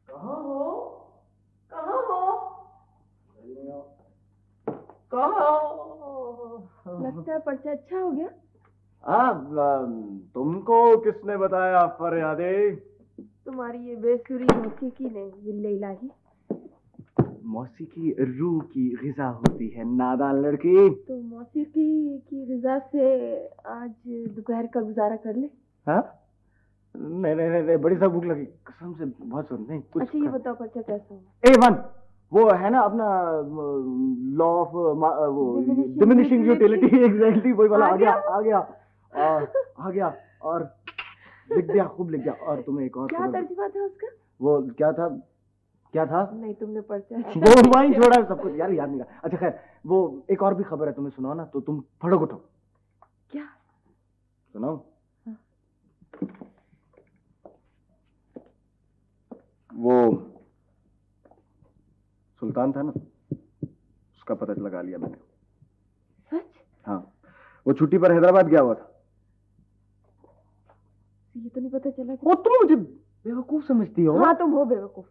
कहाँ हो? कहाँ हो? कहाँ हो? लगता है पर्चा अच्छा हो गया। तुमको किसने बताया फरियादे? तुम्हारी ये बेसुरी मौसीकी ने जिल्ले इलाही। मौसीकी रूह की ग़िज़ा होती है नादान लड़की। तो मौसीकी की ग़िज़ा से आज दोपहर का गुजारा कर ले। हाँ? नहीं नहीं नहीं, बड़ी सा भूख लगी कसम से, बहुत सुन नहीं कुछ। अच्छा ये बताओ पर्चा कैसा हो? A1 वो है ना अपना लॉ ऑफ वो डिमिनिशिंग यूटिलिटी। एग्जैक्टली वही वाला। आ गया आ गया और लिख दिया, खूब लिख दिया। और तुम्हें एक और क्या तर्जुमा था उसका? वो क्या था नहीं तुमने पर्चा वो वहीं छोड़ा सब कुछ यार, याद नहीं रहा। अच्छा खैर, वो एक और भी खबर है, तुम्हें सुनाओ ना। तो तुम फड़क उठो। क्या सुनाओ? वो सुल्तान था ना, उसका पता लगा लिया मैंने। सच? हाँ, वो छुट्टी पर हैदराबाद गया हुआ था। ये तो नहीं पता चला। वो तुम मुझे बेवकूफ समझती हो? हाँ तुम हो बेवकूफ।